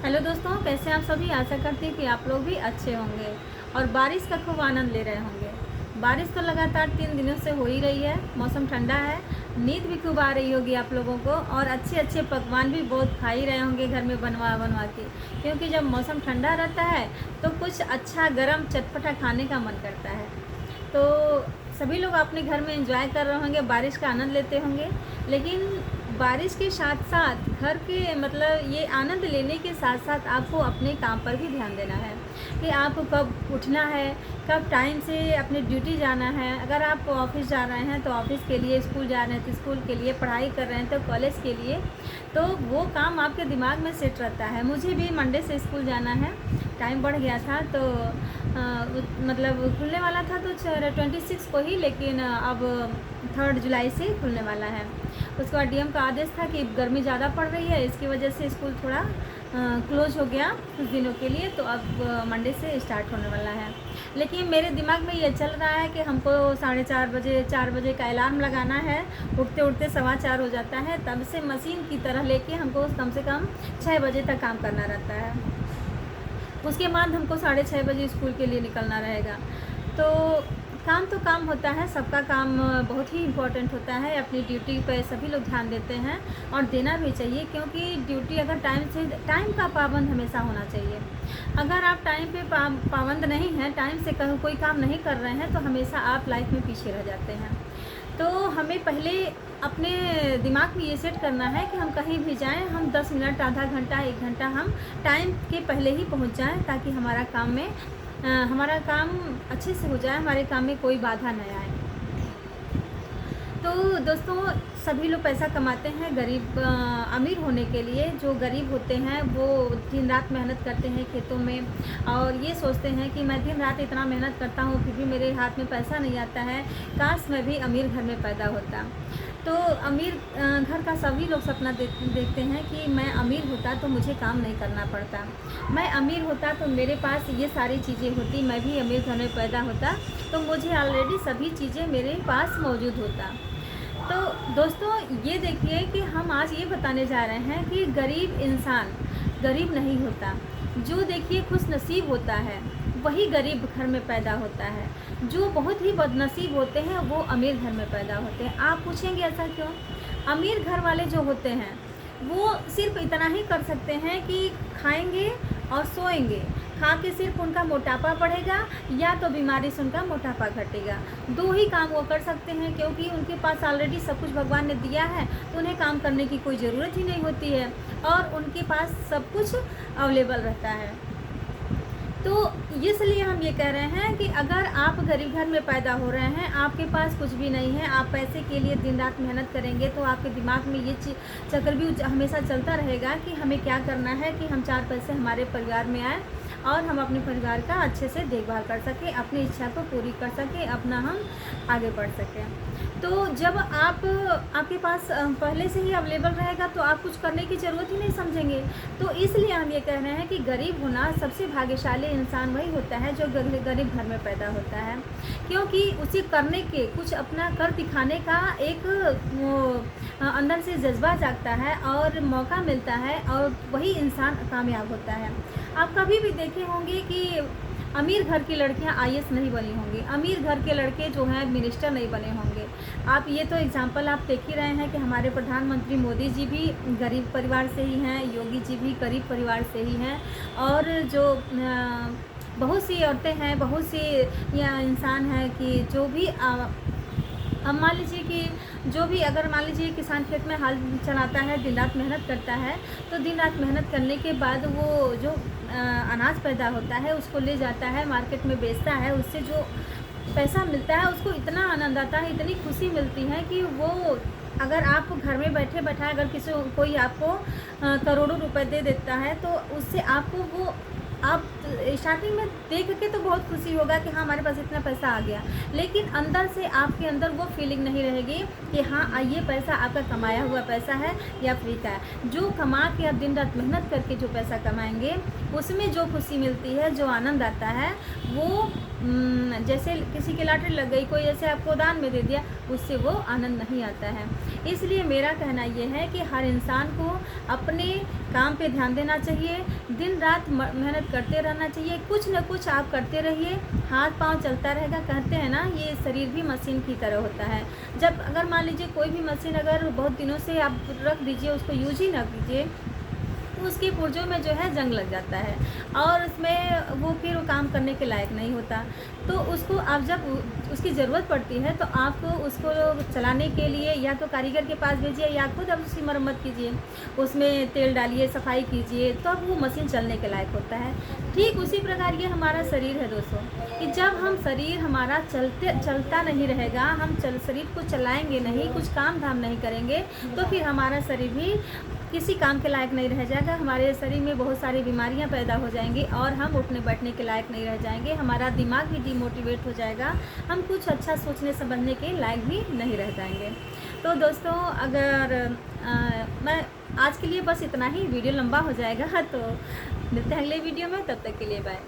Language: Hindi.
हेलो दोस्तों, कैसे हैं आप सभी। आशा करती हूँ कि आप लोग भी अच्छे होंगे और बारिश का खूब आनंद ले रहे होंगे। बारिश तो लगातार 3 दिनों से हो ही रही है। मौसम ठंडा है, नींद भी खूब आ रही होगी आप लोगों को और अच्छे अच्छे पकवान भी बहुत खा ही रहे होंगे घर में बनवा बनवा के, क्योंकि जब मौसम ठंडा रहता है तो कुछ अच्छा गरम चटपटा खाने का मन करता है। तो सभी लोग अपने घर में एंजॉय कर रहे होंगे, बारिश का आनंद लेते होंगे। लेकिन बारिश के साथ साथ घर के मतलब ये आनंद लेने के साथ साथ आपको अपने काम पर भी ध्यान देना है कि आपको कब उठना है, कब टाइम से अपने ड्यूटी जाना है। अगर आप ऑफिस जा रहे हैं तो ऑफिस के लिए, स्कूल जा रहे हैं तो स्कूल के लिए, पढ़ाई कर रहे हैं तो कॉलेज के लिए, तो वो काम आपके दिमाग में सेट रहता है। मुझे भी मंडे से स्कूल जाना है, टाइम बढ़ गया था तो मतलब खुलने वाला था तो 26 को ही, लेकिन अब 3 जुलाई से खुलने वाला है। उसके बाद डीएम का आदेश था कि गर्मी ज़्यादा पड़ रही है, इसकी वजह से स्कूल थोड़ा क्लोज हो गया कुछ दिनों के लिए, तो अब मंडे से स्टार्ट होने वाला है। लेकिन मेरे दिमाग में ये चल रहा है कि हमको 4:30 बजे 4 बजे का अलार्म लगाना है। उठते उठते 4:15 हो जाता है, तब से मशीन की तरह लेके हमको कम से कम 6 बजे तक काम करना रहता है। उसके बाद हमको 6:30 बजे स्कूल के लिए निकलना रहेगा। तो काम तो काम होता है, सबका काम बहुत ही इम्पोर्टेंट होता है। अपनी ड्यूटी पे सभी लोग ध्यान देते हैं और देना भी चाहिए, क्योंकि ड्यूटी अगर टाइम का पाबंद हमेशा होना चाहिए। अगर आप टाइम पे पाबंद नहीं हैं, टाइम से कोई काम नहीं कर रहे हैं, तो हमेशा आप लाइफ में पीछे रह जाते हैं। तो हमें पहले अपने दिमाग में ये सेट करना है कि हम कहीं भी जाएं, हम 10 मिनट, आधा घंटा, 1 घंटा हम टाइम के पहले ही पहुंच जाएं, ताकि हमारा काम अच्छे से हो जाए, हमारे काम में कोई बाधा न आए। तो दोस्तों, सभी लोग पैसा कमाते हैं गरीब अमीर होने के लिए। जो गरीब होते हैं वो दिन रात मेहनत करते हैं खेतों में और ये सोचते हैं कि मैं दिन रात इतना मेहनत करता हूँ फिर भी मेरे हाथ में पैसा नहीं आता है, काश मैं भी अमीर घर में पैदा होता। तो अमीर घर का सभी लोग सपना देखते हैं कि मैं अमीर होता तो मुझे काम नहीं करना पड़ता, मैं अमीर होता तो मेरे पास ये सारी चीज़ें होती, मैं भी अमीर घर में पैदा होता तो मुझे ऑलरेडी सभी चीज़ें मेरे पास मौजूद होता। तो दोस्तों, ये देखिए कि हम आज ये बताने जा रहे हैं कि गरीब इंसान गरीब नहीं होता। जो देखिए खुश नसीब होता है वही गरीब घर में पैदा होता है। जो बहुत ही बदनसीब होते हैं वो अमीर घर में पैदा होते हैं। आप पूछेंगे ऐसा क्यों? अमीर घर वाले जो होते हैं वो सिर्फ इतना ही कर सकते हैं कि खाएंगे और सोएंगे। खा के सिर्फ उनका मोटापा बढ़ेगा या तो बीमारी से उनका मोटापा घटेगा। 2 ही काम वो कर सकते हैं, क्योंकि उनके पास ऑलरेडी सब कुछ भगवान ने दिया है, तो उन्हें काम करने की कोई ज़रूरत ही नहीं होती है और उनके पास सब कुछ अवेलेबल रहता है। तो इसलिए हम ये कह रहे हैं कि अगर आप गरीब घर में पैदा हो रहे हैं, आपके पास कुछ भी नहीं है, आप पैसे के लिए दिन रात मेहनत करेंगे, तो आपके दिमाग में ये चक्रव्यूह हमेशा चलता रहेगा कि हमें क्या करना है कि हम 4 पैसे हमारे परिवार में आए और हम अपने परिवार का अच्छे से देखभाल कर सकें, अपनी इच्छा को पूरी कर सकें, अपना हम आगे बढ़ सकें। तो जब आपके पास पहले से ही अवेलेबल रहेगा तो आप कुछ करने की ज़रूरत ही नहीं समझेंगे। तो इसलिए हम ये कह रहे हैं कि गरीब होना, सबसे भाग्यशाली इंसान वही होता है जो गरीब घर में पैदा होता है, क्योंकि उसे करने के, कुछ अपना कर दिखाने का एक अंदर से जज्बा जागता है और मौका मिलता है और वही इंसान कामयाब होता है। आप कभी भी देखे होंगे कि अमीर घर की लड़कियां आईएएस नहीं बनी होंगी, अमीर घर के लड़के जो हैं मिनिस्टर नहीं बने होंगे। आप ये तो एग्जाम्पल आप देख ही रहे हैं कि हमारे प्रधानमंत्री मोदी जी भी गरीब परिवार से ही हैं, योगी जी भी गरीब परिवार से ही हैं और जो बहुत सी औरतें हैं, बहुत सी इंसान हैं कि जो भी अब मान लीजिए कि जो भी, अगर मान लीजिए किसान खेत में हाल चलाता है, दिन रात मेहनत करता है, तो दिन रात मेहनत करने के बाद वो जो अनाज पैदा होता है उसको ले जाता है मार्केट में बेचता है, उससे जो पैसा मिलता है उसको इतना आनंद आता है, इतनी खुशी मिलती है कि वो, अगर आप घर में बैठे बैठाए अगर कोई आपको करोड़ों रुपए दे देता है तो उससे आपको वो, आप स्टार्टिंग में देख के तो बहुत खुशी होगा कि हाँ हमारे पास इतना पैसा आ गया, लेकिन अंदर से आपके अंदर वो फीलिंग नहीं रहेगी कि हाँ ये पैसा आपका कमाया हुआ पैसा है या फ्री का है। जो कमा के आप दिन रात मेहनत करके जो पैसा कमाएंगे उसमें जो खुशी मिलती है, जो आनंद आता है, वो जैसे किसी की लॉटरी लग गई, कोई ऐसे आपको दान में दे दिया, उससे वो आनंद नहीं आता है। इसलिए मेरा कहना ये है कि हर इंसान को अपने काम पे ध्यान देना चाहिए, दिन रात मेहनत करते रहना चाहिए, कुछ न कुछ आप करते रहिए, हाथ पांव चलता रहेगा। कहते हैं ना, ये शरीर भी मशीन की तरह होता है। जब अगर मान लीजिए कोई भी मशीन अगर बहुत दिनों से आप रख दीजिए, उसको यूज ही ना कीजिए, तो उसके पुर्जों में जो है जंग लग जाता है और उसमें वो फिर वो काम करने के लायक नहीं होता। तो उसको आप जब उसकी ज़रूरत पड़ती है तो आप उसको चलाने के लिए या तो कारीगर के पास भेजिए या खुद आप उसकी मरम्मत कीजिए, उसमें तेल डालिए, सफाई कीजिए, तो अब वो मशीन चलने के लायक होता है। ठीक उसी प्रकार ये हमारा शरीर है दोस्तों, कि जब हम शरीर हमारा चलता नहीं रहेगा, हम शरीर को चलाएंगे नहीं, कुछ काम धाम नहीं करेंगे, तो फिर हमारा शरीर भी किसी काम के लायक नहीं रह जाएगा। हमारे शरीर में बहुत सारी बीमारियां पैदा हो जाएंगी और हम उठने बैठने के लायक नहीं रह जाएंगे। हमारा दिमाग भी डिमोटिवेट हो जाएगा, हम कुछ अच्छा सोचने समझने के लायक भी नहीं रह जाएंगे। तो दोस्तों, अगर मैं आज के लिए बस इतना ही, वीडियो लंबा हो जाएगा, तो मिलते हैं अगले वीडियो में, तब तक के लिए बाय।